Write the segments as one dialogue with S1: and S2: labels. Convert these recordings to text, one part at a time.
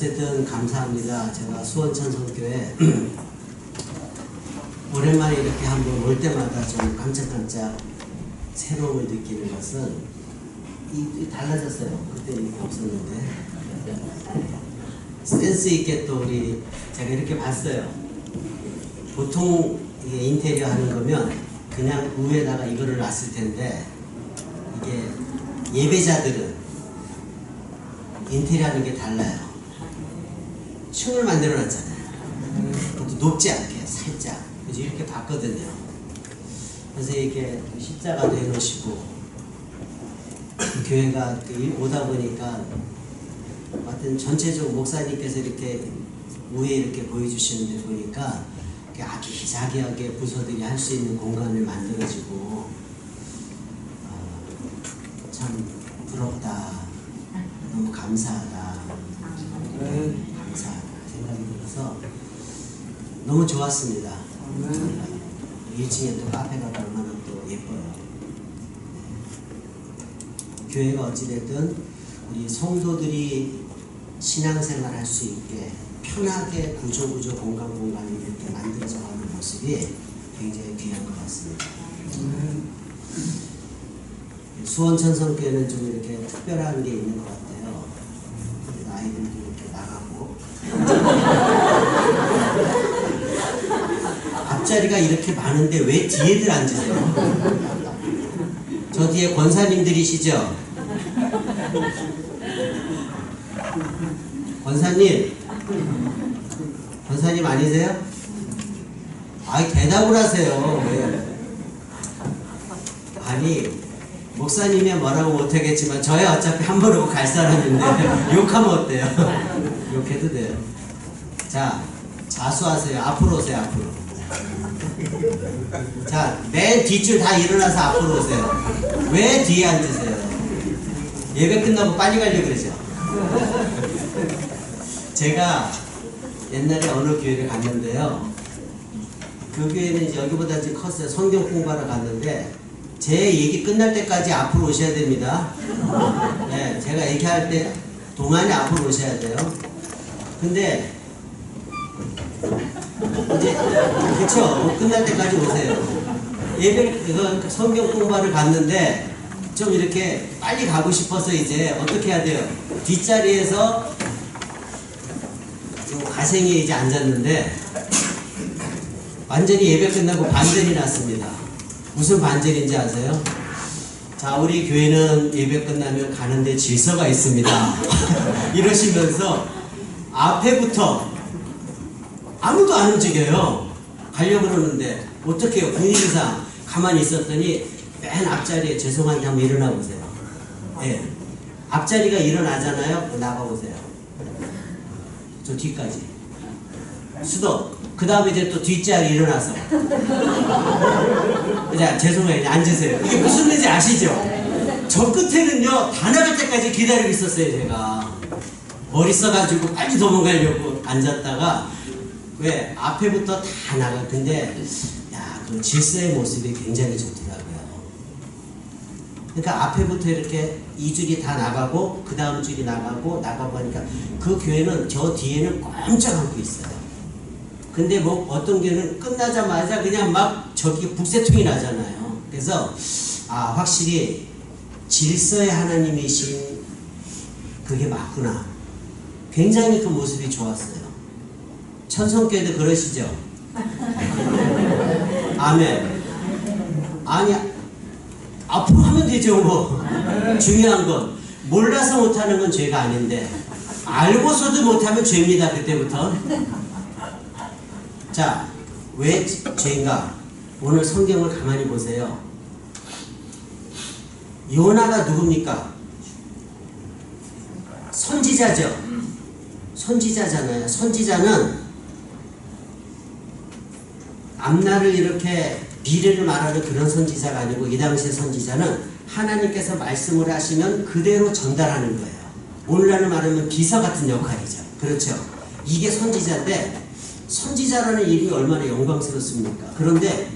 S1: 어쨌든 감사합니다. 제가 수원천성교회 오랜만에 이렇게 한번 올 때마다 좀 깜짝깜짝 새로움을 느끼는 것은 달라졌어요. 그때 이렇게 없었는데 센스 있게 또 우리 제가 이렇게 봤어요. 보통 이게 인테리어 하는 거면 그냥 위에다가 이거를 놨을 텐데 이게 예배자들은 인테리어 하는 게 달라요. 층을 만들어 놨잖아요. 그것도 높지 않게 살짝. 그래서 이렇게 봤거든요. 그래서 이렇게 십자가도 해놓으시고 교회가 오다 보니까 하여튼 전체적으로 목사님께서 이렇게 위에 이렇게 보여주시는데 보니까 아기자기하게 부서들이 할 수 있는 공간을 만들어지고 참 부럽다. 너무 감사하다. 감사하다 생각이 들어서 너무 좋았습니다. 1층에 또 카페가 얼마나 또 예뻐요. 교회가 어찌됐든 우리 성도들이 신앙생활 할 수 있게 편하게 구조 공간이 이렇게 만들어져 가는 모습이 굉장히 귀한 것 같습니다. 수원천성교회는 좀 이렇게 특별한 게 있는 것 같아요. 아이들도 이렇게 나가고 앞자리가 이렇게 많은데 왜 뒤에들 앉으세요? 저 뒤에 권사님들이시죠? 권사님 아니세요? 아이 대답을 하세요. 왜? 아니 목사님이야 뭐라고 못하겠지만 저야 어차피 한 번 오고 갈 사람인데 욕하면 어때요? 욕해도 돼요. 자, 자수하세요. 앞으로 오세요. 앞으로. 자, 맨 뒷줄 다 일어나서 앞으로 오세요. 왜 뒤에 앉으세요? 예배 끝나고 빨리 가려고 그러죠? 제가 옛날에 어느 교회를 갔는데요. 그 교회는 이제 여기보다 이제 컸어요. 성경 공부하러 갔는데 제 얘기 끝날 때까지 앞으로 오셔야 됩니다. 네, 제가 얘기할 때 동안에 앞으로 오셔야 돼요. 근데 이제 그쵸? 끝날 때까지 오세요. 예배 성경 공부하러 갔는데 좀 이렇게 빨리 가고 싶어서 이제 어떻게 해야 돼요? 뒷자리에서 좀 가생이에 이제 앉았는데 완전히 예배 끝나고 반전이 났습니다. 무슨 반전인지 아세요? 자, 우리 교회는 예배 끝나면 가는데 질서가 있습니다. 이러시면서 앞에부터 아무도 안 움직여요. 가려고 그러는데 어떻게 해요? 분위기상 가만히 있었더니 맨 앞자리에 죄송한데 한번 일어나 보세요. 예. 앞자리가 일어나잖아요. 나가보세요. 저 뒤까지. 수도. 그 다음에 이제 또 뒷자리 일어나서. 자, 죄송해요. 앉으세요. 이게 무슨 말인지 아시죠? 저 끝에는요, 다 나갈 때까지 기다리고 있었어요, 제가. 머리 써가지고 빨리 도망가려고 앉았다가, 왜? 앞에부터 다 나가. 근데, 야, 그 질서의 모습이 굉장히 좋더라고요. 그러니까 앞에부터 이렇게 이 줄이 다 나가고, 그 다음 줄이 나가고 하니까 그 교회는 저 뒤에는 꼼짝 않고 있어요. 근데 뭐 어떤 교회는 끝나자마자 그냥 막 저기 북새통이 나잖아요. 그래서 확실히 질서의 하나님이신 그게 맞구나. 굉장히 그 모습이 좋았어요. 천성교회도 그러시죠? 아멘. 아니 앞으로 하면 되죠 뭐. 중요한 건 몰라서 못하는 건 죄가 아닌데 알고서도 못하면 죄입니다. 그때부터. 자, 왜 죄인가? 오늘 성경을 가만히 보세요. 요나가 누굽니까? 선지자죠. 선지자잖아요. 선지자는 앞날을 이렇게 미래를 말하는 그런 선지자가 아니고 이 당시의 선지자는 하나님께서 말씀을 하시면 그대로 전달하는 거예요. 오늘날로 말하면 비서 같은 역할이죠. 그렇죠? 이게 선지자인데 선지자라는 일이 얼마나 영광스럽습니까? 그런데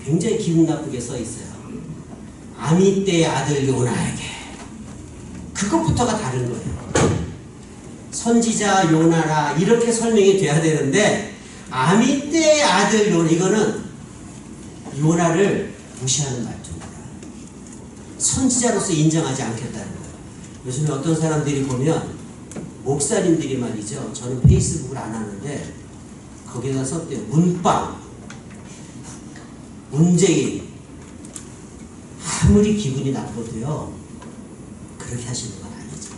S1: 굉장히 기분 나쁘게 써 있어요. 아미떼의 아들 요나에게. 그것부터가 다른 거예요. 선지자 요나라 이렇게 설명이 돼야 되는데 아미떼의 아들 요나, 이거는 요나를 무시하는 말투입니다. 선지자로서 인정하지 않겠다는 거예요. 요즘에 어떤 사람들이 보면 목사님들이 말이죠. 저는 페이스북을 안 하는데 거기다 썼대요. 문빵, 문재인. 아무리 기분이 나빠도요. 그렇게 하시는 건 아니죠.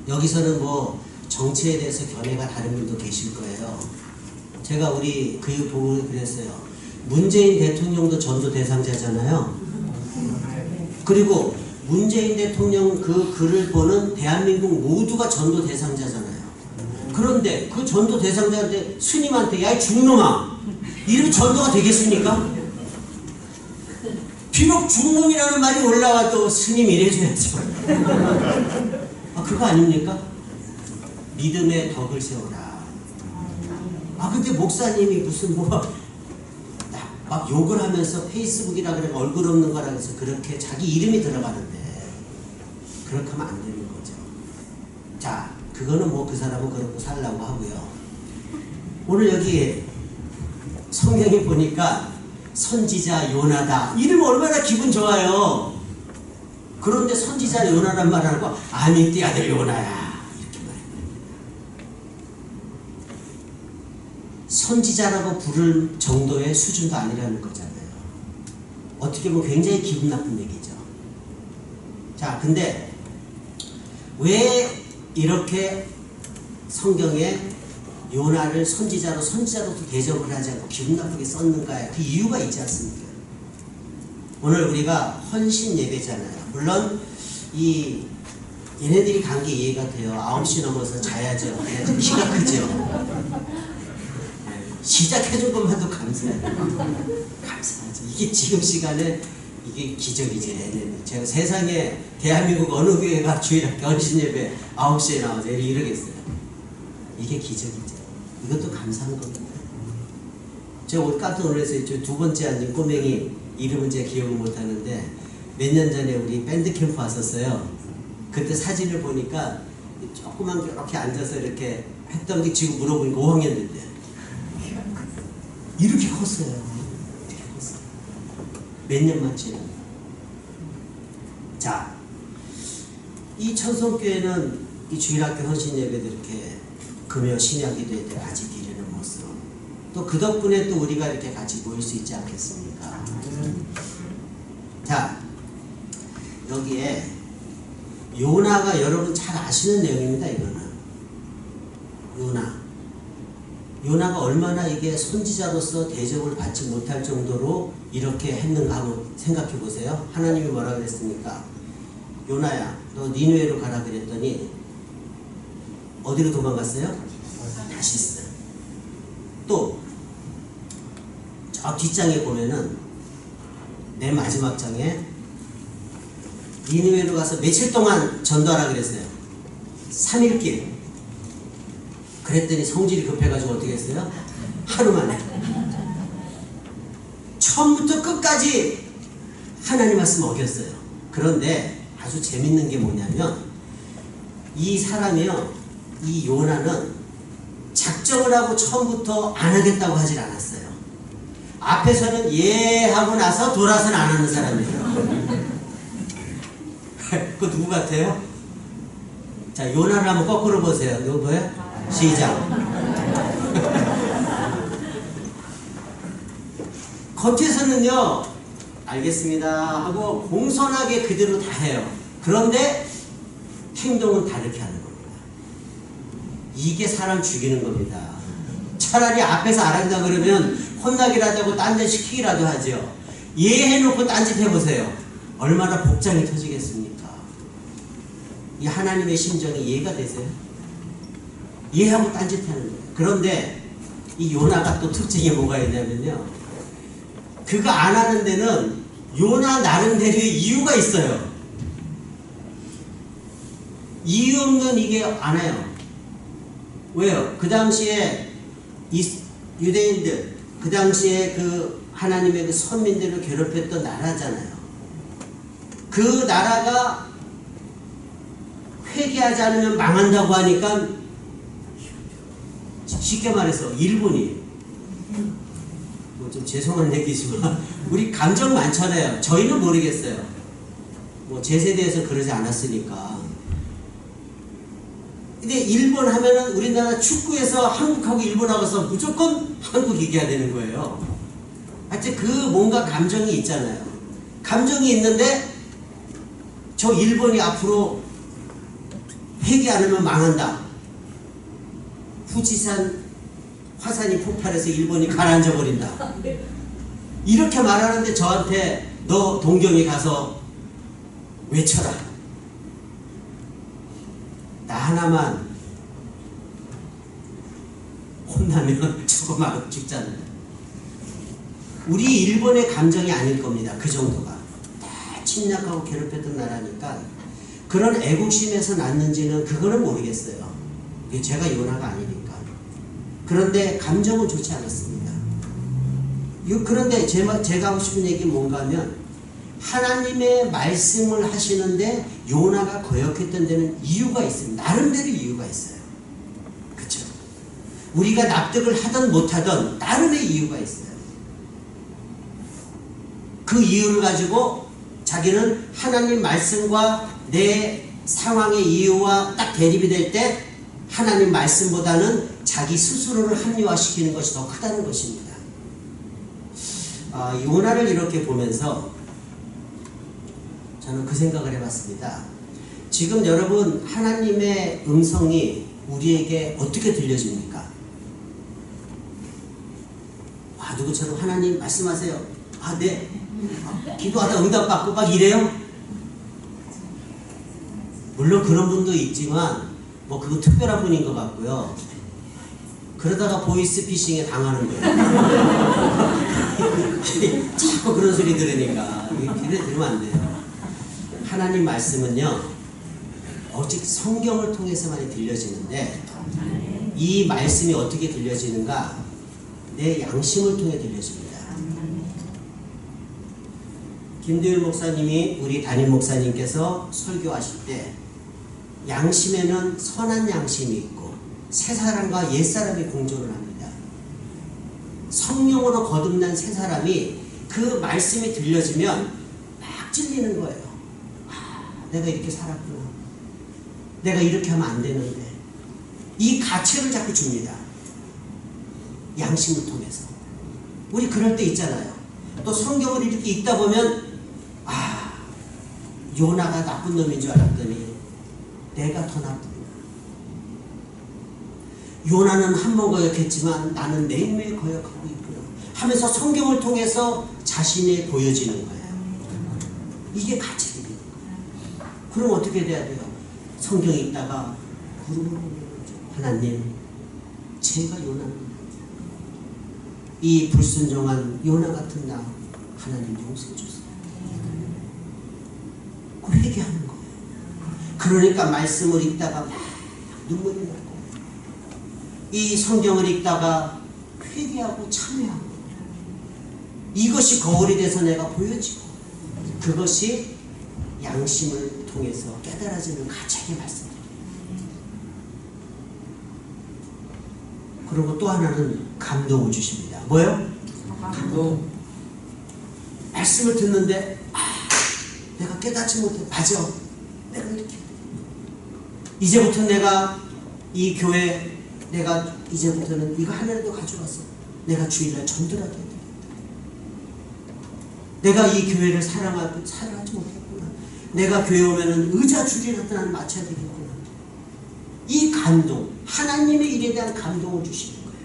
S1: 여기서는 뭐 정치에 대해서 견해가 다른 분도 계실 거예요. 제가 우리 그 보고 그랬어요. 문재인 대통령도 전도 대상자잖아요. 그리고 문재인 대통령 그 글을 보는 대한민국 모두가 전도 대상자잖아요. 그런데 그 전도 대상자한테 스님한테 야 이 중놈아 이러면 전도가 되겠습니까? 비록 중놈이라는 말이 올라와도 스님 이래줘야죠. 아 그거 아닙니까? 믿음의 덕을 세워라. 아 근데 목사님이 무슨 뭐 막 욕을 하면서 페이스북이라 그래 얼굴 없는 거라 해서 그렇게 자기 이름이 들어가는데 그렇게 하면 안 되는 거죠. 자, 그거는 뭐 그 사람은 그렇고 살라고 하고요. 오늘 여기 성경에 보니까 선지자 요나다. 이름 얼마나 기분 좋아요. 그런데 선지자 요나란 말하고 아미떼 아들 요나야. 선지자라고 부를 정도의 수준도 아니라는 거잖아요. 어떻게 보면 굉장히 기분 나쁜 얘기죠. 자, 근데 왜 이렇게 성경에 요나를 선지자로서 대접을 하지 않고 기분 나쁘게 썼는가에 그 이유가 있지 않습니까? 오늘 우리가 헌신 예배잖아요. 물론 얘네들이 간 게 이해가 돼요. 9시 넘어서 자야죠. 그래야지 키가 크죠. 시작해준 것만도 감사해요. 감사하죠. 이게 지금 시간에 이게 기적이지. 제가 세상에 대한민국 어느 교회가 주일학교 헌신 예배 9시에 나와서 이러겠어요. 이게 기적이죠. 이것도 감사한 겁니다. 제가 오늘 깜짝 놀랐어요. 두 번째 앉은 꼬맹이 이름은 제가 기억을 못하는데 몇 년 전에 우리 밴드 캠프 왔었어요. 그때 사진을 보니까 조그만 이렇게 앉아서 이렇게 했던 게 지금 물어보니까 5학년인데 이렇게 컸어요. 이렇게 컸어요. 몇 년 만치는. 자, 이 천성교회는 이 주일학교 헌신 예배도 이렇게 금요 신약기도회 때 같이 드리는 모습. 또 그 덕분에 또 우리가 이렇게 같이 모일 수 있지 않겠습니까? 자, 여기에 요나가 여러분 잘 아시는 내용입니다. 이거는 요나가 얼마나 이게 선지자로서 대접을 받지 못할 정도로 이렇게 했는가 하고 생각해 보세요. 하나님이 뭐라 그랬습니까? 요나야, 너 니느웨로 가라 그랬더니 어디로 도망갔어요? 다시스. 또 저 뒷장에 보면은 맨 마지막 장에 니느웨로 가서 며칠 동안 전도하라 그랬어요. 3일길. 그랬더니 성질이 급해가지고 어떻게 했어요? 하루 만에. 처음부터 끝까지 하나님 말씀 어겼어요. 그런데 아주 재밌는 게 뭐냐면 이 사람이요, 이 요나는 작정을 하고 처음부터 안 하겠다고 하질 않았어요. 앞에서는 예 하고 나서 돌아서는 안 하는 사람이에요. 그거 누구 같아요? 자, 요나를 한번 거꾸로 보세요. 이거 뭐예요? 시작. 겉에서는요, 알겠습니다 하고 공손하게 그대로 다 해요. 그런데 행동은 다르게 하는 겁니다. 이게 사람 죽이는 겁니다. 차라리 앞에서 안 한다 그러면 혼나기라도 하고 딴짓 시키기라도 하죠. 예해놓고 딴짓 해보세요. 얼마나 복장이 터지겠습니까? 이 하나님의 심정이 이해가 되세요? 이해하고 딴짓하는 거예요. 그런데 이 요나가 또 특징이 뭐가 있냐면요, 그거 안 하는 데는 요나 나름대로의 이유가 있어요. 이유 없는 이게 안 해요. 왜요? 그 당시에 유대인들, 그 당시에 그 하나님의 그 선민들을 괴롭혔던 나라잖아요. 그 나라가 회개하지 않으면 망한다고 하니까 쉽게 말해서 일본이 뭐 좀 죄송한 얘기지만 우리 감정 많잖아요. 저희는 모르겠어요. 뭐 제 세대에서 그러지 않았으니까. 근데 일본 하면은 우리나라 축구에서 한국하고 일본하고서 무조건 한국 이겨야 되는 거예요. 하여튼 그 뭔가 감정이 있잖아요. 감정이 있는데 저 일본이 앞으로 회개 안 하면 망한다. 후지산 화산이 폭발해서 일본이 가라앉아 버린다. 이렇게 말하는데 저한테 너 동경에 가서 외쳐라. 나 하나만 혼나면 죽어마고 죽잖아요. 우리 일본의 감정이 아닐 겁니다. 그 정도가. 다 침략하고 괴롭혔던 나라니까 그런 애국심에서 났는지는 그거는 모르겠어요. 제가 요나가 아니니까. 그런데 감정은 좋지 않았습니다. 그런데 제가 하고 싶은 얘기는 뭔가 하면 하나님의 말씀을 하시는데 요나가 거역했던 데는 이유가 있습니다. 나름대로 이유가 있어요. 그렇죠? 우리가 납득을 하든 못하든 나름의 이유가 있어요. 그 이유를 가지고 자기는 하나님 말씀과 내 상황의 이유와 딱 대립이 될 때 하나님 말씀보다는 자기 스스로를 합리화시키는 것이 더 크다는 것입니다. 요나를 이렇게 보면서 저는 그 생각을 해봤습니다. 지금 여러분 하나님의 음성이 우리에게 어떻게 들려집니까? 누구처럼 하나님 말씀하세요. 네. 기도하다 응답받고 막 이래요? 물론 그런 분도 있지만 뭐 그건 특별한 분인 것 같고요. 그러다가 보이스피싱에 당하는 거예요. 자꾸 그런 소리 들으니까 귀를 들으면 안 돼요. 하나님 말씀은요 오직 성경을 통해서만 들려지는데 이 말씀이 어떻게 들려지는가? 내 양심을 통해 들려집니다. 김두일 목사님이 우리 담임 목사님께서 설교하실 때 양심에는 선한 양심이 있고 새사람과 옛사람이 공존을 합니다. 성령으로 거듭난 새사람이 그 말씀이 들려지면 막 찔리는 거예요. 내가 이렇게 살았구나. 내가 이렇게 하면 안 되는데. 이 가책을 자꾸 줍니다. 양심을 통해서. 우리 그럴 때 있잖아요. 또 성경을 이렇게 읽다 보면 요나가 나쁜 놈인 줄 알았더니 내가 더 나쁘구나. 요나는 한 번 거역했지만 나는 매일매일 거역하고 있구나 하면서 성경을 통해서 자신이 보여지는 거예요. 이게 가책입니다. 그럼 어떻게 돼야 돼요? 성경 읽다가 하나님 제가 요나입니다. 이 불순종한 요나 같은 나 하나님 용서해 주세요. 그 회개하는 거예요. 그러니까 말씀을 읽다가 막 눈물이 나고 이 성경을 읽다가 회개하고 참회하고 이것이 거울이 돼서 내가 보여지고 그것이 양심을 통해서 깨달아지는 가책의 말씀입니다. 그리고 또 하나는 감동을 주십니다. 뭐요? 감동. 말씀을 듣는데 내가 깨닫지 못해. 맞아. 내가 이렇게 이제부터 내가 이 교회 내가 이제부터는 이거 하나라도 가져가서 내가 주일날 전도라도 해야 되겠다. 내가 이 교회를 사랑하지 못했구나. 내가 교회 오면은 의자 줄이라도 나는 맞춰야 되겠구나. 이 감동, 하나님의 일에 대한 감동을 주시는 거예요.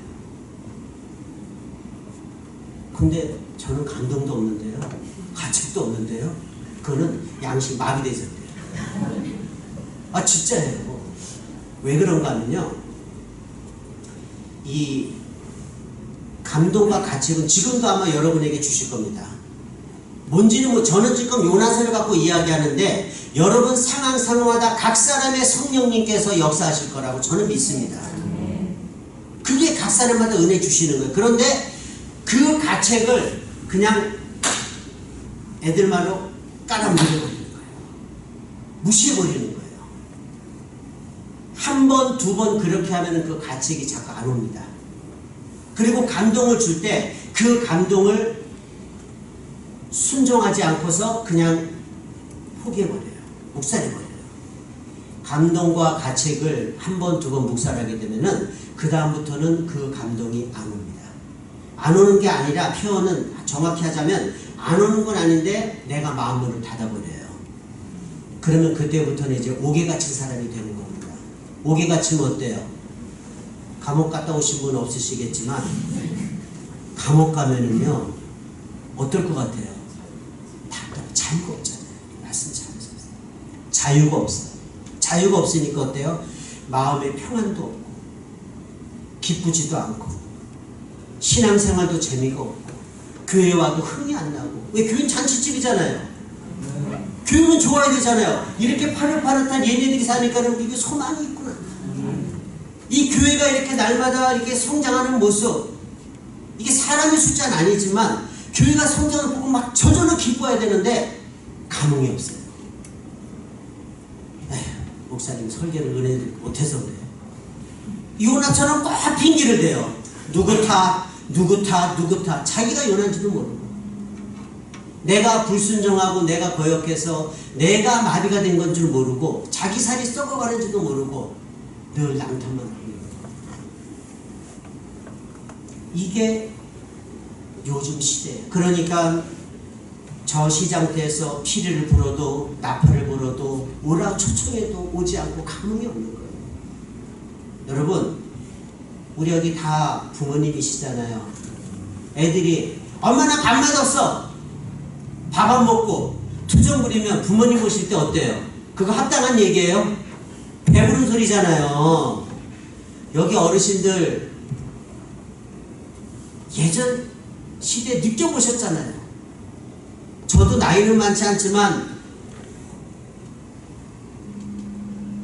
S1: 근데 저는 감동도 없는데요. 가책도 없는데요. 그거는 양심 마비되어 있었대요. 진짜예요. 왜 그런가 하면요. 이 감동과 가책은 지금도 아마 여러분에게 주실 겁니다. 뭔지는 저는 지금 요나서를 갖고 이야기하는데 여러분 상황마다 각 사람의 성령님께서 역사하실 거라고 저는 믿습니다. 그게 각 사람마다 은혜 주시는 거예요. 그런데 그 가책을 그냥 애들 말로 깔아뭉개버리는 거예요. 무시해버리는 거예요. 한 번, 두 번 그렇게 하면 그 가책이 자꾸 안 옵니다. 그리고 감동을 줄 때 그 감동을 순종하지 않고서 그냥 포기해버려요. 묵살해버려요. 감동과 가책을 한 번, 두 번 묵살하게 되면은 그 다음부터는 그 감동이 안 옵니다. 안 오는 게 아니라 표현은 정확히 하자면 안 오는 건 아닌데 내가 마음문을 닫아버려요. 그러면 그때부터는 이제 옥에 갇힌 사람이 되는 겁니다. 옥에 갇히면 어때요? 감옥 갔다 오신 분 없으시겠지만 감옥 가면은요 어떨 것 같아요? 답답, 자유가 없잖아요. 말씀 잘하셨어요. 자유가 없어요. 자유가 없으니까 어때요? 마음에 평안도 없고 기쁘지도 않고 신앙생활도 재미가 없고 교회 와도 흥이 안 나고. 왜? 교회는 잔치집이잖아요. 교회는 좋아야 되잖아요. 이렇게 파릇파릇한 얘네들이 사니까는 이게 소망이 있구나. 이 교회가 이렇게 날마다 이렇게 성장하는 모습, 이게 사람의 숫자는 아니지만 교회가 성장을 보고 막 저절로 기뻐해야 되는데 감흥이 없어요. 에휴, 목사님 설교를 은혜 못해서 그래요. 요나처럼 꼭 핑계를 대요. 누구 탓, 누구 탓, 누구 탓. 자기가 요나인지도 모르고 내가 불순종하고 내가 거역해서 내가 마비가 된 건 줄 모르고 자기 살이 썩어가는지도 모르고 늘 낭탄만 하고 이게 요즘 시대예요. 그러니까 저 시장터에서 피리를 불어도 나팔을 불어도 오라 초청해도 오지 않고 감흥이 없는 거예요. 여러분 우리 여기 다 부모님이시잖아요. 애들이 엄마 나 밥 맛없어. 밥 안 먹고 투정 부리면 부모님 오실 때 어때요? 그거 합당한 얘기예요? 배부른 소리잖아요. 여기 어르신들 예전 시대 느껴보셨잖아요. 저도 나이는 많지 않지만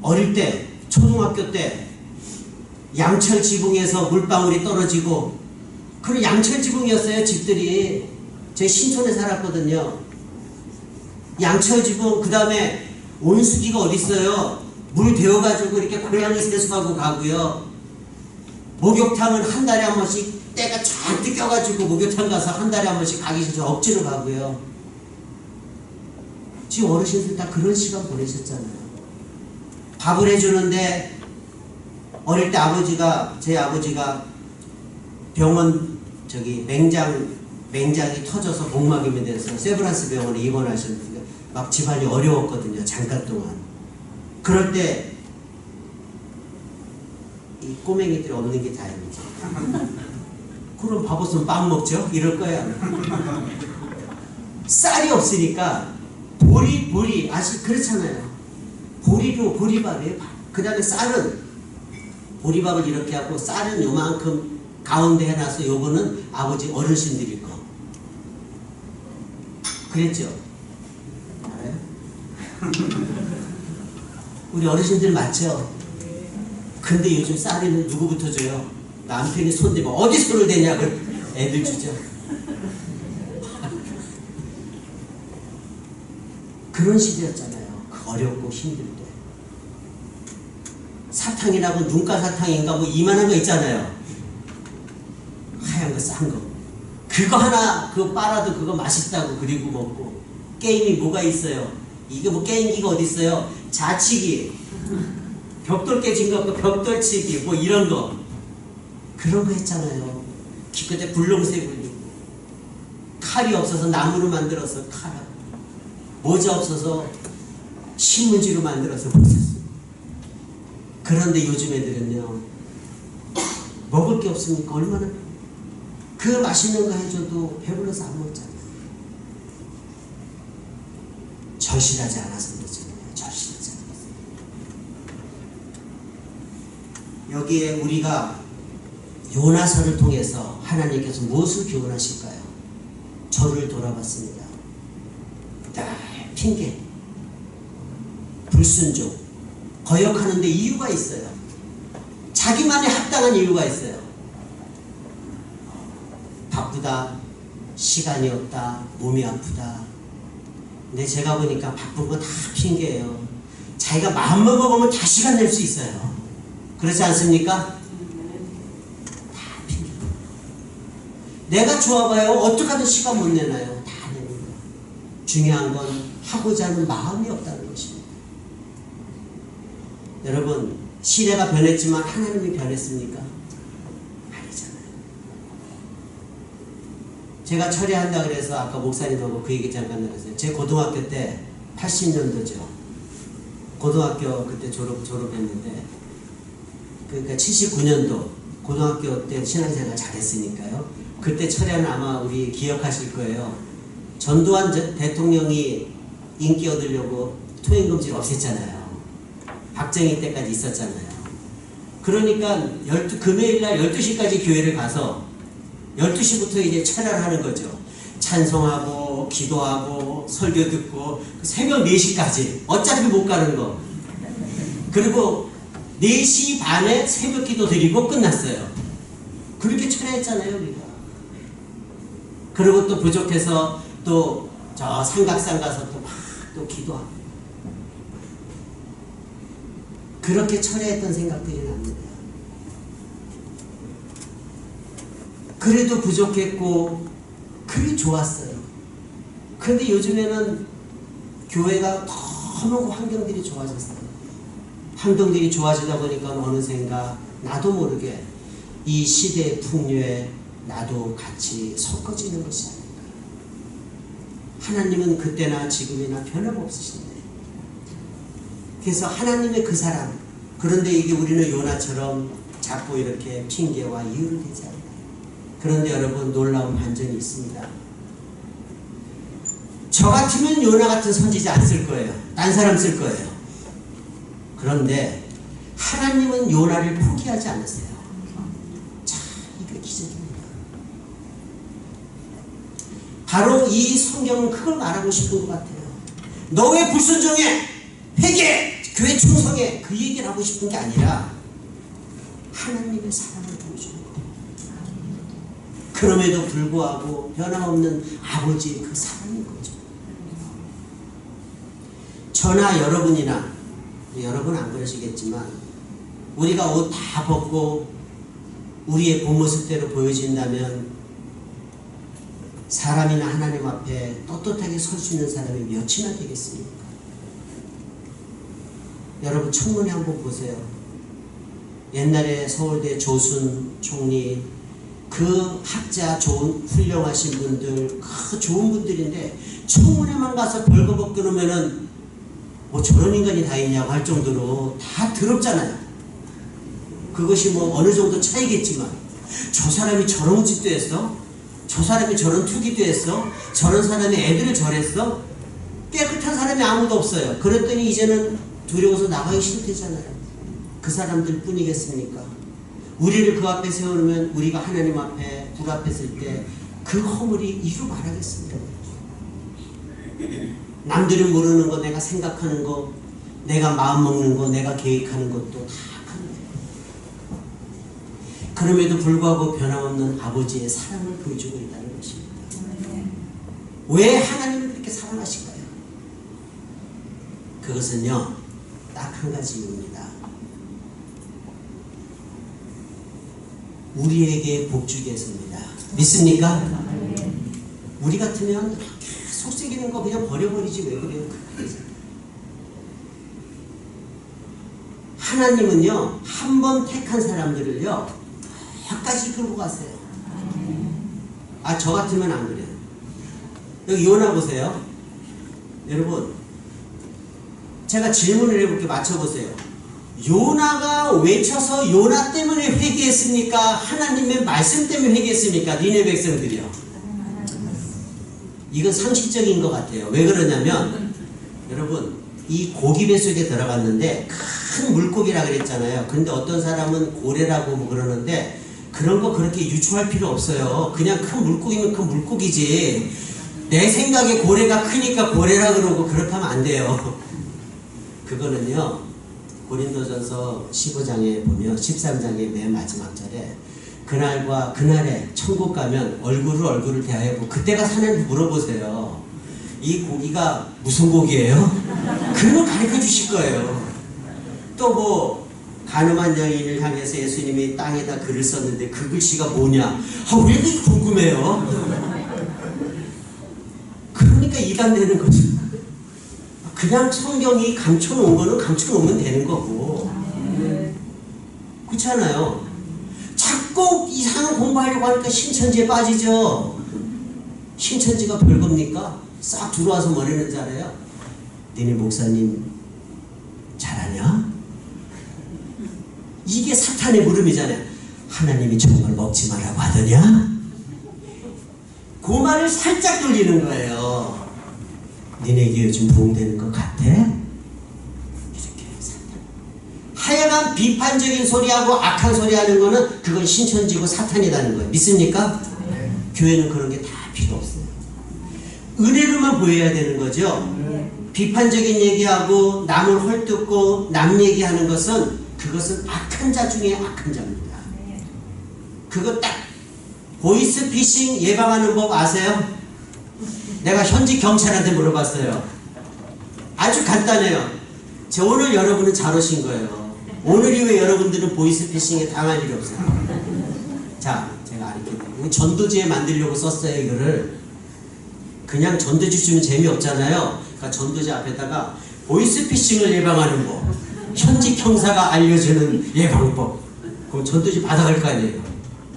S1: 어릴 때 초등학교 때 양철 지붕에서 물방울이 떨어지고 그런 양철 지붕이었어요. 집들이. 제 신촌에 살았거든요. 양철 지붕. 그 다음에 온수기가 어디 있어요. 물 데워가지고 이렇게 고양이 세수하고 가고요. 목욕탕은 한 달에 한 번씩 때가 잔뜩 껴가지고 목욕탕 가서 한 달에 한 번씩 가기 싫어 억지로 가고요. 지금 어르신들 다 그런 시간 보내셨잖아요. 밥을 해주는데 어릴 때 제 아버지가 병원 맹장이 터져서 목막염이 돼서 세브란스 병원에 입원하셨는데 막 집안이 어려웠거든요. 잠깐 동안. 그럴 때 이 꼬맹이들이 없는 게 다행이죠. 그럼 밥 없으면 빵 먹죠? 이럴 거야. 쌀이 없으니까 보리 아직 그렇잖아요. 보리밥이에요. 그 다음에 쌀은 보리밥을 이렇게 하고 쌀은 요만큼 가운데 해놔서 요거는 아버지 어르신들일 거. 그랬죠? 알아요? 우리 어르신들 맞죠? 근데 요즘 쌀에는 누구부터 줘요? 남편이 손대면 어디 손을 대냐고 애들 주죠. 그런 시대였잖아요. 어렵고 힘들 때. 사탕이라고 눈가 사탕인가 뭐 이만한 거 있잖아요. 하얀 거 싼 거. 그거 하나 그거 빨아도 그거 맛있다고 그리고 먹고. 게임이 뭐가 있어요? 이게 뭐 게임기가 어디 있어요? 자치기. 벽돌 깨진 거 벽돌치기 뭐 이런 거. 그런 거 했잖아요. 그때 붉은색 굴리고 칼이 없어서 나무로 만들어서 칼하고 모자 없어서 신문지로 만들어서 모셨어요. 그런데 요즘 애들은요 먹을 게 없으니까 얼마나 그 맛있는 거 해줘도 배불러서 안 먹잖아요. 절실하지 않아서 그러잖아요. 절실하지 않아서. 여기에 우리가 요나서를 통해서 하나님께서 무엇을 교훈하실까요? 저를 돌아봤습니다. 핑계, 불순종, 거역하는데 이유가 있어요. 자기만의 합당한 이유가 있어요. 바쁘다, 시간이 없다, 몸이 아프다. 근데 제가 보니까 바쁜 거 다 핑계예요. 자기가 마음만 먹으면 다 시간 낼 수 있어요. 그렇지 않습니까? 내가 좋아봐요. 어떻게 하든 시간 못 내나요? 다 내는 거예요. 중요한 건 하고자 하는 마음이 없다는 것입니다. 여러분, 시대가 변했지만 하나님이 변했습니까? 아니잖아요. 제가 철회한다 그래서 아까 목사님하고 그 얘기 잠깐 나눴어요. 제 고등학교 때 80년도죠. 고등학교 그때 졸업했는데, 그러니까 79년도 고등학교 때 신앙생활 잘했으니까요. 그때 철회는 아마 우리 기억하실 거예요. 전두환 대통령이 인기 얻으려고 통행금지를 없앴잖아요. 박정희 때까지 있었잖아요. 그러니까 금요일날 12시까지 교회를 가서 12시부터 이제 철야를 하는 거죠. 찬송하고 기도하고 설교 듣고 새벽 4시까지 어차피 못 가는 거. 그리고 4시 반에 새벽 기도 드리고 끝났어요. 그렇게 철야했잖아요 우리가. 그리고 또 부족해서 또 저 삼각산 가서 또 막 또 기도하고. 그렇게 철회했던 생각들이 납니다. 그래도 부족했고 그게 좋았어요. 그런데 요즘에는 교회가 너무 환경들이 좋아졌어요. 환경들이 좋아지다 보니까 어느샌가 나도 모르게 이 시대의 풍요에 나도 같이 섞어지는 것이 아닌가. 하나님은 그때나 지금이나 변함없으신데, 그래서 하나님의 그 사람, 그런데 이게 우리는 요나처럼 자꾸 이렇게 핑계와 이유를 대지 않아요. 그런데 여러분, 놀라운 반전이 있습니다. 저 같으면 요나 같은 선지자 안 쓸 거예요. 딴 사람 쓸 거예요. 그런데 하나님은 요나를 포기하지 않으세요. 자, 이게 기적입니다. 바로 이 성경은 그걸 말하고 싶은 것 같아요. 너 왜 불순종해? 회개! 교회 충성해! 그 얘기를 하고 싶은 게 아니라 하나님의 사랑을 보여주는 거예요. 그럼에도 불구하고 변함없는 아버지의 그 사랑인 거죠. 저나 여러분이나, 여러분 안 그러시겠지만, 우리가 옷 다 벗고 우리의 본 모습대로 보여진다면 사람이나 하나님 앞에 떳떳하게 설 수 있는 사람이 몇이나 되겠습니까? 여러분, 청문회 한번 보세요. 옛날에 서울대 조순 총리, 그 학자 좋은 훌륭하신 분들, 그 좋은 분들인데 청문회만 가서 벌거벗 끊으면은 뭐 저런 인간이 다 있냐고 할 정도로 다 더럽잖아요. 그것이 뭐 어느 정도 차이겠지만, 저 사람이 저런 짓도 했어? 저 사람이 저런 투기도 했어? 저런 사람이 애들을 저랬어? 깨끗한 사람이 아무도 없어요. 그랬더니 이제는 두려워서 나가기 싫대잖아요. 그 사람들 뿐이겠습니까? 우리를 그 앞에 세워놓으면 우리가 하나님 앞에 불 앞에 쓸 때 그 허물이 이루 말하겠습니다. 남들이 모르는 거, 내가 생각하는 거, 내가 마음먹는 거, 내가 계획하는 것도 다 하는 거예요. 그럼에도 불구하고 변함없는 아버지의 사랑을 보여주고 있다는 것입니다. 왜 하나님을 그렇게 사랑하실까요? 그것은요, 딱 한 가지 이유입니다. 우리에게 복주기 위해서입니다. 믿습니까? 우리 같으면 속삭이는 거 그냥 버려버리지 왜 그래요? 하나님은요, 한 번 택한 사람들을요, 끝까지 끌고 가세요. 아, 저 같으면 안 그래요. 여기 요나 보세요. 여러분, 제가 질문을 해볼게. 맞춰보세요. 요나가 외쳐서 요나 때문에 회개했습니까? 하나님의 말씀 때문에 회개했습니까? 니네 백성들이요. 이건 상식적인 것 같아요. 왜 그러냐면, 여러분, 이 고기배 속에 들어갔는데 큰 물고기라 그랬잖아요. 근데 어떤 사람은 고래라고 뭐 그러는데, 그런 거 그렇게 유추할 필요 없어요. 그냥 큰 물고기면 큰 물고기지. 내 생각에 고래가 크니까 고래라 그러고 그렇게 하면 안 돼요. 그거는요, 고린도전서 15장에 보면 13장의 맨 마지막 절에 그날과 그날에 천국 가면 얼굴을 대하여보고 그때가 사는지 물어보세요. 이 고기가 무슨 고기예요? 그걸 가르쳐 주실 거예요. 또 뭐 가늠한 여인을 향해서 예수님이 땅에다 글을 썼는데 그 글씨가 뭐냐? 왜 이렇게 궁금해요? 그러니까 이간되는 거죠. 그냥 성경이 감춰놓은 거는 감춰놓으면 되는 거고. 그렇잖아요. 자꾸 이상한 공부하려고 하니까 신천지에 빠지죠. 신천지가 별겁니까? 싹 들어와서 뭐라는 줄 알아요? 너네 목사님 잘하냐? 이게 사탄의 물음이잖아요. 하나님이 정말 먹지 말라고 하더냐? 그 말을 살짝 돌리는 거예요. 너네게 요즘 부흥되는 것 같아? 이렇게 사탄. 하여간 비판적인 소리하고 악한 소리 하는 거는 그건 신천지고 사탄이라는 거예요. 믿습니까? 네. 교회는 그런 게 다 필요 없어요. 은혜로만 보여야 되는 거죠. 비판적인 얘기하고 남을 헐뜯고 남 얘기하는 것은 그것은 악한 자 중에 악한 자입니다. 그거 딱 보이스피싱 예방하는 법 아세요? 내가 현직 경찰한테 물어봤어요. 아주 간단해요. 오늘 여러분은 잘 오신 거예요. 오늘 이후에 여러분들은 보이스피싱에 당할 일이 없어요. 자, 제가 알려드릴게요. 전도지에 만들려고 썼어요. 이거를 그냥 전도지 주면 재미없잖아요. 그러니까 전도지 앞에다가 보이스피싱을 예방하는 법, 현직 형사가 알려주는 예방법. 그럼 전도지 받아갈 거 아니에요.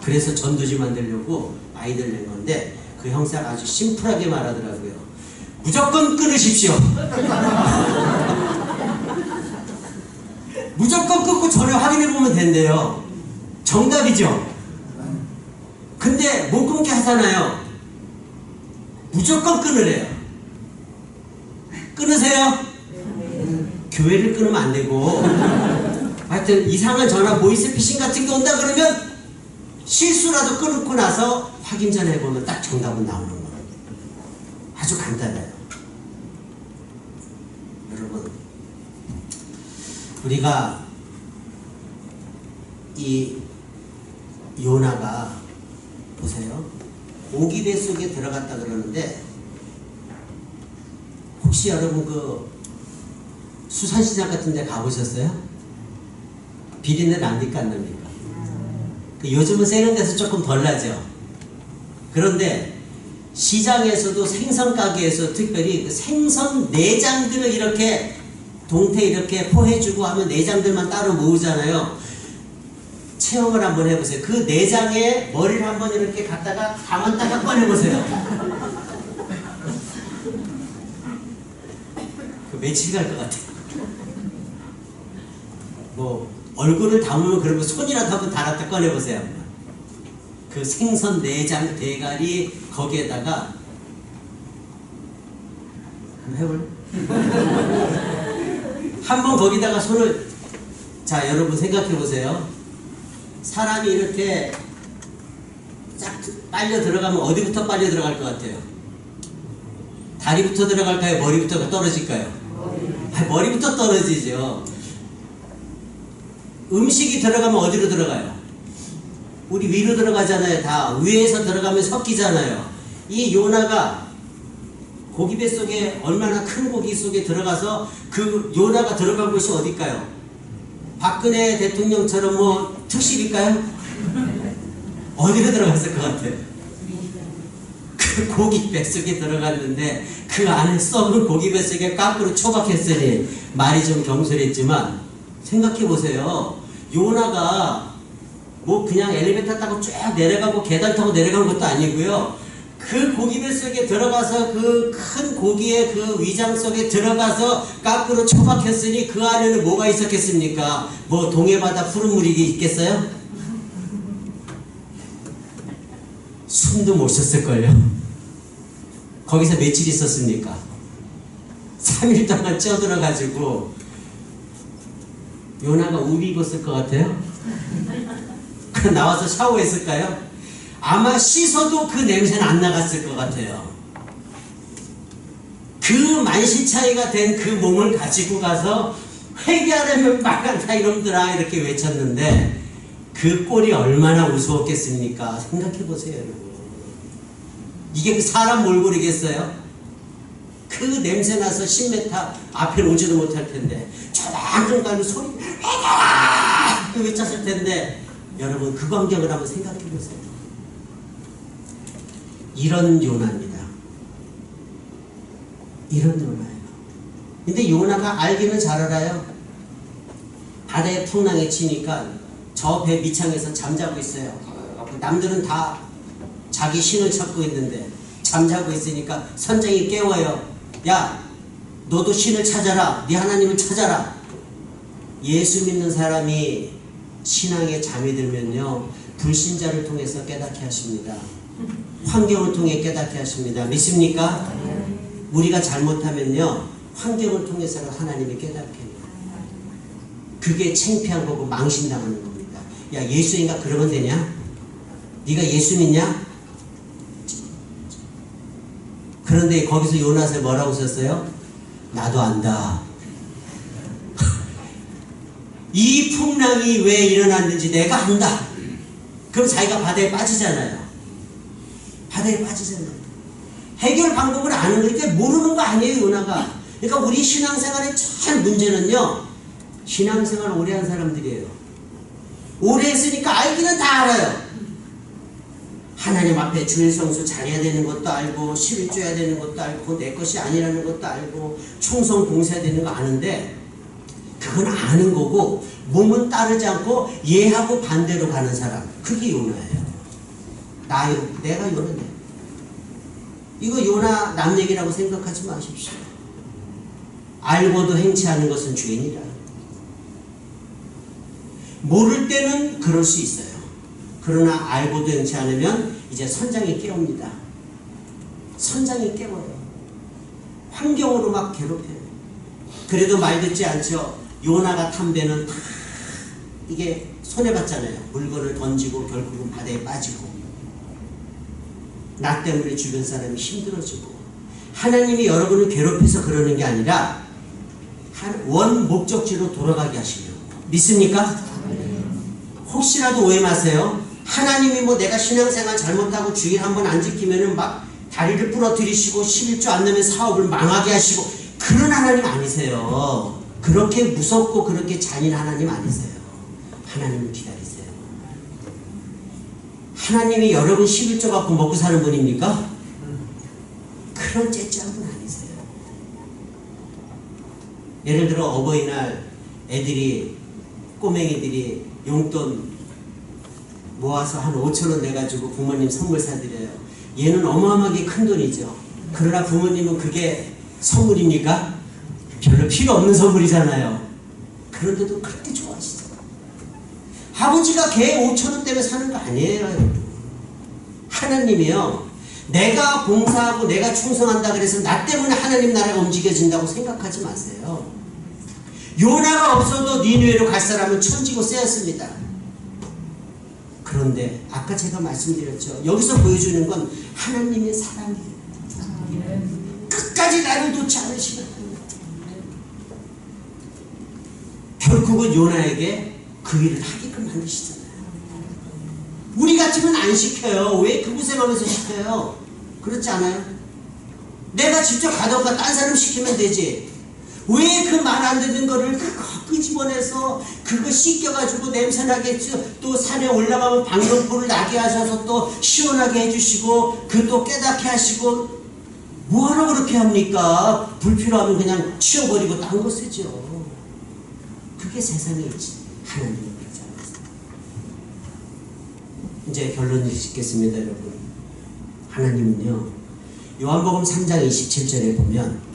S1: 그래서 전도지 만들려고 아이들 낸 건데 그 형사가 아주 심플하게 말하더라고요. 무조건 끊으십시오. 무조건 끊고 전에 확인해보면 된대요. 정답이죠. 근데 못 끊게 하잖아요. 무조건 끊으래요. 끊으세요. 교회를 끊으면 안 되고 하여튼 이상한 전화 보이스피싱 같은 게 온다 그러면 실수라도 끊고 나서 확인 전에 해보면 딱 정답은 나오는 거예요. 아주 간단해요. 여러분, 우리가 이 요나가 보세요. 고기배 속에 들어갔다 그러는데 혹시 여러분 그 수산시장 같은 데 가보셨어요? 비린내 납니까 안 납니까? 요즘은 세련돼서 조금 덜 나죠. 그런데 시장에서도 생선 가게에서 특별히 그 생선 내장들을 이렇게 동태 이렇게 포해주고 하면 내장들만 따로 모으잖아요. 체험을 한번 해보세요. 그 내장에 머리를 한번 이렇게 갖다가 담았다가 꺼내보세요. 그 며칠 갈 것 같아요. 뭐 얼굴을 담으면 그러면 손이라도 한번 달았다 꺼내보세요. 그 생선 내장 대가리 거기에다가 한번 해볼래? 한번 거기다가 손을, 자 여러분 생각해보세요. 사람이 이렇게 쫙 빨려 들어가면 어디부터 빨려 들어갈 것 같아요? 다리부터 들어갈까요? 머리부터 떨어질까요? 머리부터 떨어지죠. 음식이 들어가면 어디로 들어가요? 우리 위로 들어가잖아요. 다 위에서 들어가면 섞이잖아요. 이 요나가 고기배 속에 얼마나 큰 고기 속에 들어가서 그 요나가 들어간 곳이 어딜까요? 박근혜 대통령처럼 뭐 특실일까요? 어디로 들어갔을 것 같아요? 그 고기배 속에 들어갔는데 그 안에 썩은 고기배 속에 까꾸로 초박했으니 말이 좀 경솔했지만 생각해보세요. 요나가 뭐 그냥 엘리베이터 타고 쫙 내려가고 계단 타고 내려간 것도 아니고요. 그 고기배 속에 들어가서 그 큰 고기의 그 위장 속에 들어가서 까꾸로 처박혔으니 그 안에는 뭐가 있었겠습니까? 뭐 동해바다 푸른 물이 있겠어요? 숨도 못 쉬었을걸요. 거기서 며칠 있었습니까? 3일 동안 쪄들어가지고 요나가 우비 입었을 것 같아요? 나와서 샤워했을까요? 아마 씻어도 그 냄새는 안 나갔을 것 같아요. 그 만신차이가 된 그 몸을 가지고 가서 회개하려면 빨간다 이놈들아 이렇게 외쳤는데 그 꼴이 얼마나 우스웠겠습니까? 생각해보세요 여러분. 이게 그 사람 몰골이겠어요? 그 냄새나서 10m 앞에 오지도 못할 텐데 저만큼 가는 소리 회개하라 또 외쳤을 텐데 여러분 그 광경을 한번 생각해 보세요. 이런 요나입니다. 이런 요나예요. 근데 요나가 알기는 잘 알아요. 바다에 풍랑이 치니까 저 배 밑창에서 잠자고 있어요. 남들은 다 자기 신을 찾고 있는데 잠자고 있으니까 선장이 깨워요. 야, 너도 신을 찾아라. 네 하나님을 찾아라. 예수 믿는 사람이 신앙에 잠이 들면요, 불신자를 통해서 깨닫게 하십니다. 환경을 통해 깨닫게 하십니다. 믿습니까? 우리가 잘못하면요, 환경을 통해서 하나님이 깨닫게 해요. 그게 창피한 거고 망신당하는 겁니다. 야, 예수인가 그러면 되냐? 네가 예수 믿냐? 그런데 거기서 요나서 뭐라고 썼어요? 나도 안다. 이 풍랑이 왜 일어났는지 내가 안다. 그럼 자기가 바다에 빠지잖아요. 바다에 빠지잖아요. 해결 방법을 아는 거니까 모르는 거 아니에요, 요나가. 그러니까 우리 신앙생활의 전 문제는요, 신앙생활 오래 한 사람들이에요. 오래 했으니까 알기는 다 알아요. 하나님 앞에 주일 성수 잘해야 되는 것도 알고, 11조 해야 되는 것도 알고, 내 것이 아니라는 것도 알고, 충성 봉사해야 되는 거 아는데, 그건 아는 거고 몸은 따르지 않고 얘하고 반대로 가는 사람, 그게 요나예요. 내가 요나네. 이거 요나 남 얘기라고 생각하지 마십시오. 알고도 행치하는 것은 죄인이라. 모를 때는 그럴 수 있어요. 그러나 알고도 행치 않으면 이제 선장이 깨웁니다. 선장이 깨워요. 환경으로 막 괴롭혀요. 그래도 말 듣지 않죠. 요나가 탄 배는 다 이게 손해봤잖아요. 물건을 던지고 결국은 바다에 빠지고, 나 때문에 주변 사람이 힘들어지고. 하나님이 여러분을 괴롭혀서 그러는 게 아니라 원 목적지로 돌아가게 하시려고. 믿습니까? 혹시라도 오해 마세요. 하나님이 뭐 내가 신앙생활 잘못하고 주일 한번 안 지키면은 막 다리를 부러뜨리시고 11조 안 내면 사업을 망하게 하시고, 그런 하나님 아니세요. 그렇게 무섭고 그렇게 잔인한 하나님 아니세요. 하나님을 기다리세요. 하나님이 여러분 11조 갖고 먹고 사는 분입니까? 그런 째째한 분 아니세요. 예를 들어 어버이날 애들이, 꼬맹이들이 용돈 모아서 한 5,000원 내가지고 부모님 선물 사드려요. 얘는 어마어마하게 큰 돈이죠. 그러나 부모님은 그게 선물입니까? 별로 필요 없는 선물이잖아요. 그런데도 그렇게 좋아하시죠. 아버지가 걔 5,000원 때문에 사는 거 아니에요. 하나님이요, 내가 봉사하고 내가 충성한다 그래서 나 때문에 하나님 나라가 움직여진다고 생각하지 마세요. 요나가 없어도 니느웨로 갈 사람은 천지고 쎄였습니다. 그런데 아까 제가 말씀드렸죠. 여기서 보여주는 건 하나님의 사랑이에요. 끝까지 나를 놓지 않으시는. 결국은 요나에게 그 일을 하게끔 만드시잖아요. 우리 같으면 안 시켜요. 왜 그 고생하면서 시켜요? 그렇지 않아요? 내가 직접 가던가 딴 사람 시키면 되지. 왜 그 말 안 듣는 거를 그거 끄집어내서 그거 씻겨가지고 냄새나게, 또 산에 올라가면 방명포를 나게 하셔서 또 시원하게 해주시고 그 또 깨닫게 하시고, 뭐하러 그렇게 합니까? 불필요하면 그냥 치워버리고 딴 거 쓰죠. 그게 세상에 있지. 하나님은 그렇지 않았어요. 이제 결론을 짓겠습니다, 여러분. 하나님은요, 요한복음 3장 27절에 보면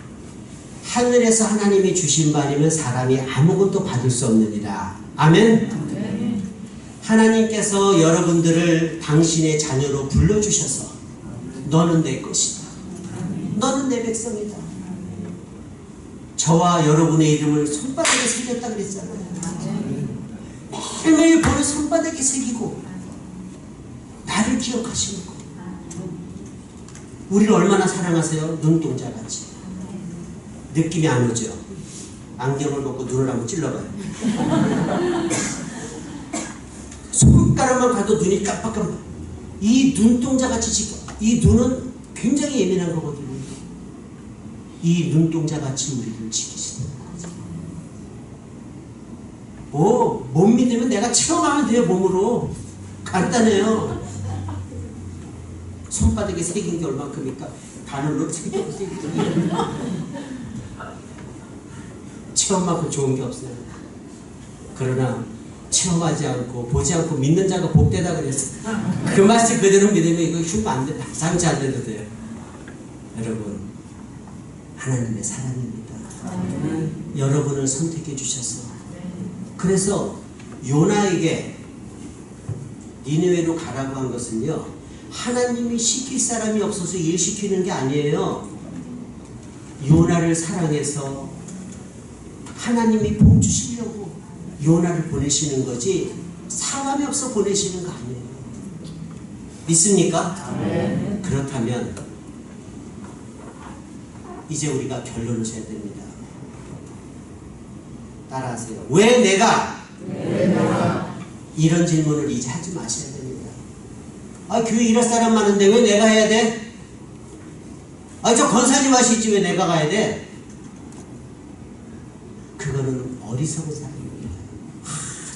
S1: 하늘에서 하나님이 주신 바 아니면 사람이 아무것도 받을 수 없느니라. 아멘? 하나님께서 여러분들을 당신의 자녀로 불러주셔서 너는 내 것이다. 너는 내 백성이다. 저와 여러분의 이름을 손바닥에 새겼다 그랬잖아요. 매일매일 볼을 손바닥에 새기고 나를 기억하시는 거. 우리를 얼마나 사랑하세요? 눈동자같이. 느낌이 안 오죠? 안경을 벗고 눈을 한번 찔러봐요. 손가락만 가도 눈이 깜빡깜빡. 이 눈동자같이 지금, 이 눈은 굉장히 예민한 거거든요. 이 눈동자같이 우리를 지키시는 거죠. 못 믿으면 내가 체험하면 돼요. 몸으로. 간단해요. 손바닥에 새긴 게 얼만큼입니까? 바늘로 새긴 게 체험만큼 좋은 게 없어요. 그러나 체험하지 않고 보지 않고 믿는 자가 복되다 그랬어요. 그 말씀 그대로 믿으면 이거 흉 안 돼. 상처 안 돼도 돼요. 여러분, 하나님의 사랑입니다. 여러분을 선택해 주셔서. 그래서 요나에게 니느웨로 가라고 한 것은요, 하나님이 시킬 사람이 없어서 일 시키는 게 아니에요. 요나를 사랑해서 하나님이 복 주시려고 요나를 보내시는 거지, 사람이 없어 보내시는 거 아니에요. 믿습니까? 네. 그렇다면 이제 우리가 결론을 줘야 됩니다. 따라하세요. 왜 내가? 이런 질문을 이제 하지 마셔야 됩니다. 교회 일할 사람 많은데 왜 내가 해야 돼? 저 권사님 하시지 왜 내가 가야 돼? 그거는 어리석은 사람입니다.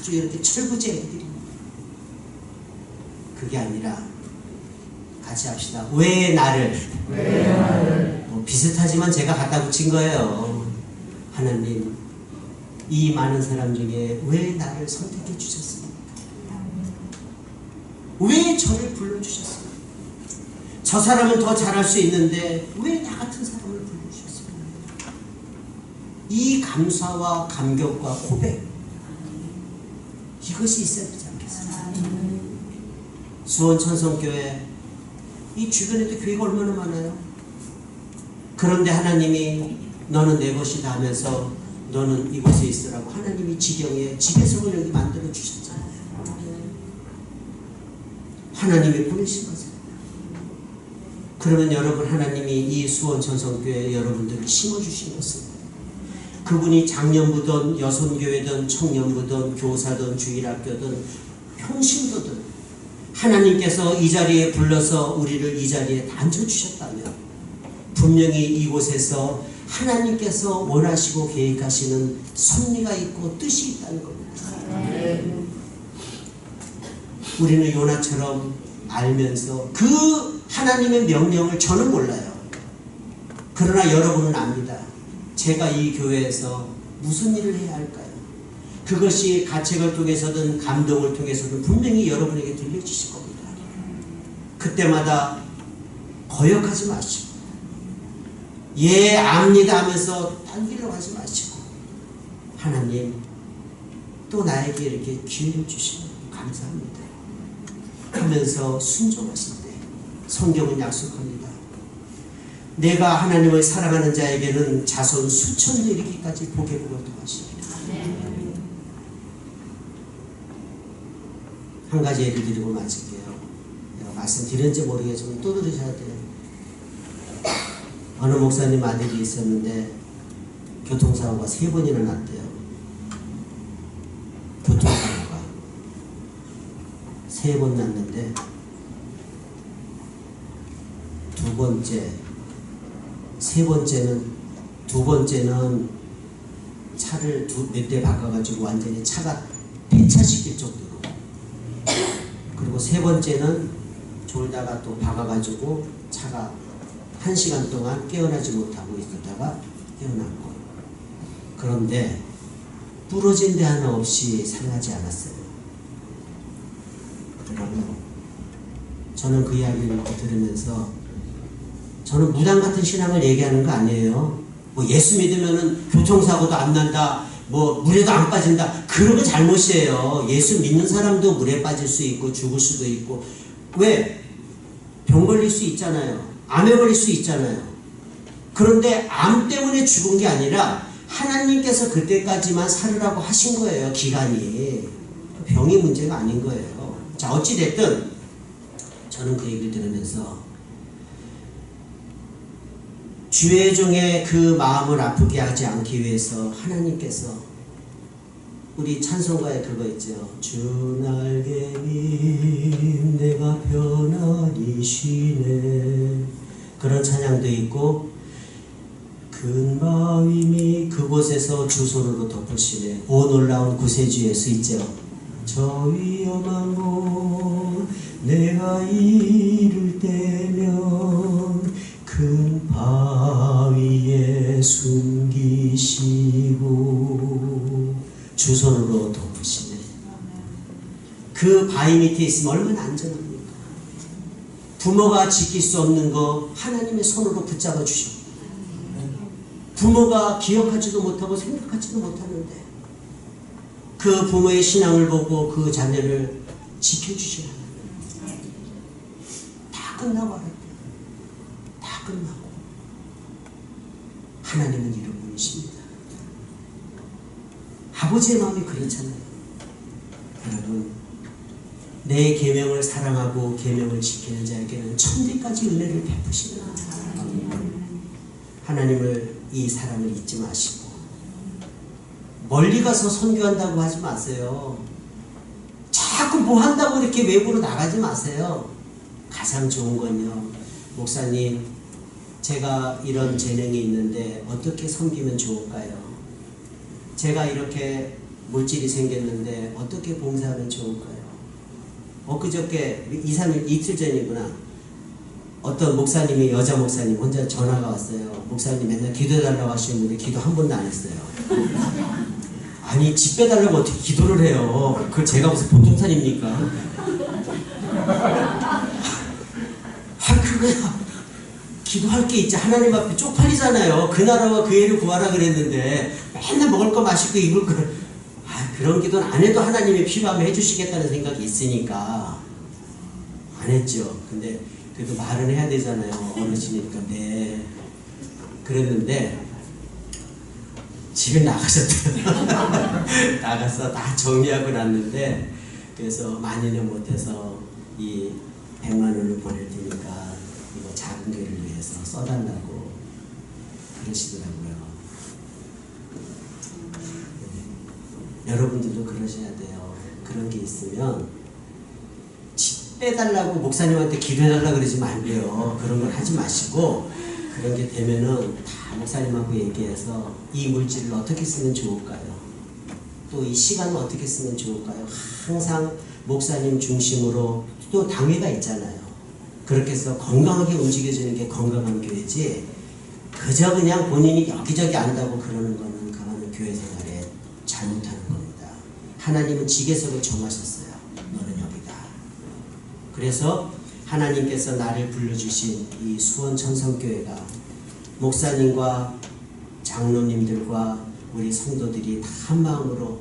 S1: 아주 이렇게 철부지애들이. 그게 아니라 같이 합시다. 왜 나를? 비슷하지만 제가 갖다 붙인 거예요. 하나님, 이 많은 사람 중에 왜 나를 선택해 주셨습니까? 왜 저를 불러주셨습니까? 저 사람은 더 잘할 수 있는데 왜 나 같은 사람을 불러주셨습니까? 이 감사와 감격과 고백, 이것이 있어야 되지 않겠습니까? 수원천성교회, 이 주변에도 교회가 얼마나 많아요. 그런데 하나님이 너는 내 것이다 하면서 너는 이곳에 있으라고 하나님이 지경에 지배석을 여기 만들어 주셨잖아요. 하나님이 보내신 거잖아요. 그러면 여러분, 하나님이 이 수원천성교회 여러분들을 심어주신 것은 그분이 장년부든 여선교회든 청년부든 교사든 주일학교든 평신도든 하나님께서 이 자리에 불러서 우리를 이 자리에 앉혀주셨다면 분명히 이곳에서 하나님께서 원하시고 계획하시는 섭리가 있고 뜻이 있다는 겁니다. 우리는 요나처럼 알면서 그 하나님의 명령을 저는 몰라요. 그러나 여러분은 압니다. 제가 이 교회에서 무슨 일을 해야 할까요? 그것이 가책을 통해서든 감동을 통해서든 분명히 여러분에게 들려주실 겁니다. 그때마다 거역하지 마시고 예 압니다 하면서 딴 길로 가지 마시고 하나님 또 나에게 이렇게 기회를 주시면 감사합니다 하면서 순종하실 때 성경은 약속합니다. 내가 하나님을 사랑하는 자에게는 자손 수천대 이르기까지 복의 복을 더하십니다. 한 가지 예를 드리고 마칠게요. 내가 말씀드렸는지 모르겠지만 또 들으셔야 돼요. 어느 목사님 아들이 있었는데 교통사고가 3번이나 났대요. 교통사고가 3번 났는데 두 번째는 차를 몇 대 바꿔가지고 완전히 차가 폐차시킬 정도로, 그리고 3번째는 졸다가 또 박아가지고 차가 1시간 동안 깨어나지 못하고 있었다가 깨어났고, 그런데 부러진 데 하나 없이 상하지 않았어요. 여러분, 저는 그 이야기를 들으면서 저는 무당 같은 신앙을 얘기하는 거 아니에요. 뭐 예수 믿으면은 교통사고도 안 난다, 뭐 물에도 안 빠진다, 그런 거 잘못이에요. 예수 믿는 사람도 물에 빠질 수 있고 죽을 수도 있고, 왜? 병 걸릴 수 있잖아요. 암에 걸릴 수 있잖아요. 그런데 암 때문에 죽은 게 아니라 하나님께서 그때까지만 살으라고 하신 거예요. 기간이. 병이 문제가 아닌 거예요. 자, 어찌됐든 저는 그 얘기를 들으면서 주의 종의 그 마음을 아프게 하지 않기 위해서 하나님께서, 우리 찬송가에 그거 있죠. 주 날개님 내가 편안히 쉬네, 그런 찬양도 있고, 그 큰 바위미 그곳에서 주 손으로 덮으시네. 오 놀라운 구세주의 수 있죠. 저 위험한 곳 내가 이를 때면 큰 바위에 숨기시고 주 손으로 덮으시네. 그 바위 밑에 있으면 얼마나 안전합니까? 부모가 지킬 수 없는 거 하나님의 손으로 붙잡아 주시고, 부모가 기억하지도 못하고 생각하지도 못하는데 그 부모의 신앙을 보고 그 자녀를 지켜주시는 하나님. 다 끝나고 알았대. 다 끝나고 하나님은 이런 분이십니다. 아버지의 마음이 그렇잖아요. 여러분, 내 계명을 사랑하고 계명을 지키는 자에게는 천대까지 은혜를 베푸시는 하나님을, 이 사랑을 잊지 마시고 멀리 가서 선교한다고 하지 마세요. 자꾸 뭐 한다고 이렇게 외부로 나가지 마세요. 가장 좋은 건요, 목사님 제가 이런 재능이 있는데 어떻게 섬기면 좋을까요? 제가 이렇게 물질이 생겼는데 어떻게 봉사하면 좋을까요? 엊그저께 2-3일 이틀 전이구나, 어떤 목사님이, 여자 목사님 혼자 전화가 왔어요. 목사님 맨날 기도해달라고 하시는데 기도 한 번도 안 했어요. 아니 집 빼달라고 어떻게 기도를 해요? 그걸 제가 무슨 보통 사람입니까? 그거야. 기도할 게 있지. 하나님 앞에 쪽팔리잖아요. 그 나라와 그 애를 구하라 그랬는데 맨날 먹을 거 마시고 입을 거, 그런 기도는 안 해도 하나님이 필요하면 해주시겠다는 생각이 있으니까 안 했죠. 근데 그래도 말은 해야 되잖아요. 어르신이니까. 네. 그랬는데 집에 나가셨대요. 나가서 다 정리하고 났는데, 그래서 많이는 못해서 이 100만 원을 보낼 테니까 이거 작은 교회를 위해서 써달라고 그러시더라고요. 네. 여러분들도 그러셔야 돼요. 그런 게 있으면 집 빼달라고 목사님한테 기도해달라고 그러지 말고요. 그런 걸 하지 마시고, 그런 게 되면은 다 목사님하고 얘기해서 이 물질을 어떻게 쓰면 좋을까요? 또 이 시간을 어떻게 쓰면 좋을까요? 항상 목사님 중심으로, 또 당회가 있잖아요. 그렇게 해서 건강하게 움직여주는 게 건강한 교회지, 그저 그냥 본인이 여기저기 안다고 그러는 거는 그거는 교회 생활에 잘못하는 겁니다. 하나님은 지계석을 정하셨어요. 너는 여기다. 그래서 하나님께서 나를 불러주신 이 수원 천성교회가 목사님과 장로님들과 우리 성도들이 다 한마음으로,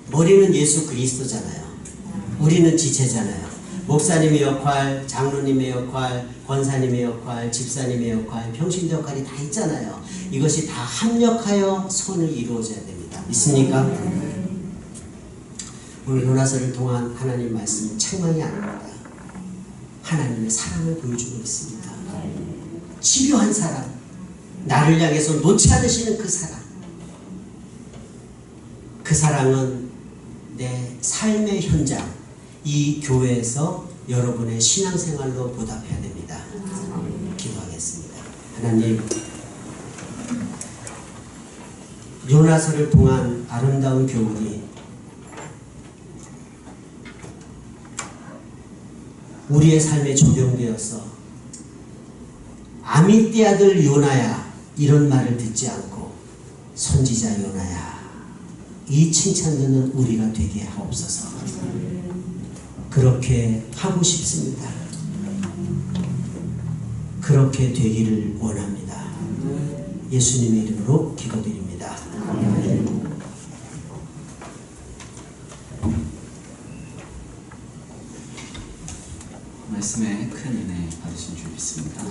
S1: 머리는 예수 그리스도잖아요. 우리는 지체잖아요. 목사님의 역할, 장로님의 역할, 권사님의 역할, 집사님의 역할, 평신도 역할이 다 있잖아요. 이것이 다 합력하여 선을 이루어져야 됩니다. 믿습니까? 오늘 요나서를 통한 하나님 말씀은 책망이 아닙니다. 하나님의 사랑을 보여주고 있습니다. 집요한 사랑, 나를 향해서 놓지 않으시는 그 사랑, 그 사랑은 내 삶의 현장, 이 교회에서 여러분의 신앙생활로 보답해야 됩니다. 기도하겠습니다. 하나님, 요나서를 통한 아름다운 교훈이 우리의 삶에 적용되어서 아미떼 아들 요나야, 이런 말을 듣지 않고 선지자 요나야, 이 칭찬 듣는 우리가 되게 하옵소서. 그렇게 하고 싶습니다. 그렇게 되기를 원합니다. 예수님의 이름으로 기도드립니다.
S2: 말씀에 큰 은혜 받으신 줄 믿습니다.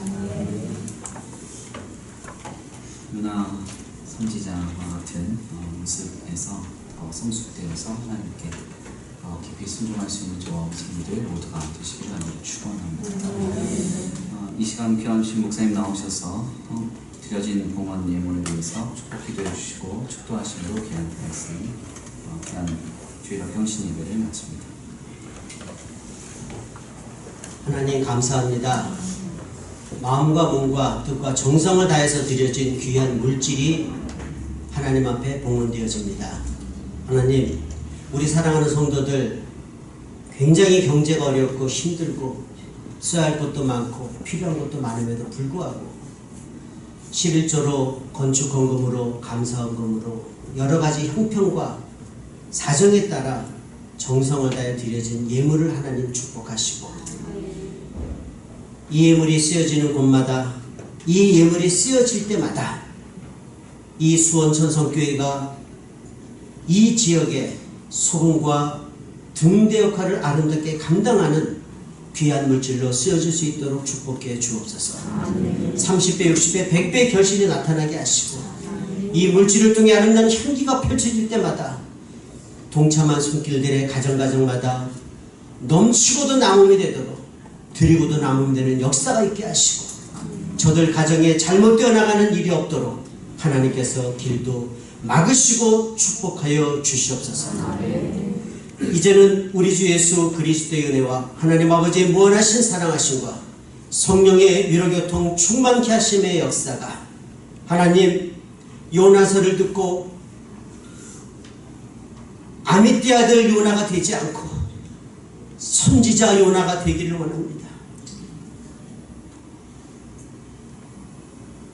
S2: 요나 선지자와 같은 모습에서 성숙되어서 하나님께 깊이 순종할 수 있는 저와 성도들 모두가 되시길 하나님 축원합니다. 이 시간 귀한 주신 목사님 나오셔서 드려진 봉헌 예물을 위해서 축복 기도해 주시고 축도하심으로 귀한 말씀, 귀한 주일학 병신 예배를 마칩니다.
S1: 하나님 감사합니다. 마음과 몸과 뜻과 정성을 다해서 드려진 귀한 물질이 하나님 앞에 봉헌되어집니다. 하나님, 우리 사랑하는 성도들 굉장히 경제가 어렵고 힘들고 써야 할 것도 많고 필요한 것도 많음에도 불구하고 11조로 건축헌금으로 감사헌금으로 여러 가지 형편과 사정에 따라 정성을 다해 드려진 예물을 하나님 축복하시고 이 예물이 쓰여지는 곳마다 이 예물이 쓰여질 때마다 이 수원천성교회가 이 지역의 소금과 등대 역할을 아름답게 감당하는 귀한 물질로 쓰여질 수 있도록 축복해 주옵소서. 30배, 60배, 100배 결실이 나타나게 하시고 이 물질을 통해 아름다운 향기가 펼쳐질 때마다 동참한 손길들의 가정가정마다 넘치고도 나눔이 되도록 드리고도 나눔이 되는 역사가 있게 하시고 저들 가정에 잘못되어 나가는 일이 없도록 하나님께서 길도 막으시고 축복하여 주시옵소서. 이제는 우리 주 예수 그리스도의 은혜와 하나님 아버지의 무한하신 사랑하심과 성령의 위로교통 충만케 하심의 역사가 하나님 요나서를 듣고 아미떼 아들 요나가 되지 않고 선지자 요나가 되기를 원합니다.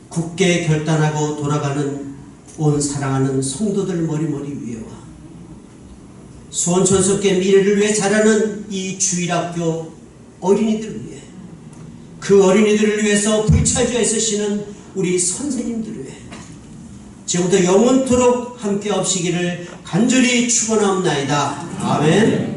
S1: 굳게 결단하고 돌아가는 온 사랑하는 성도들 머리머리 위에와 수원천석계 미래를 위해 자라는 이 주일학교 어린이들 위해 그 어린이들을 위해서 불찰주에 쓰시는 우리 선생님들을 위해 지금부터 영원토록 함께 없시기를 간절히 축원하옵나이다. 아멘.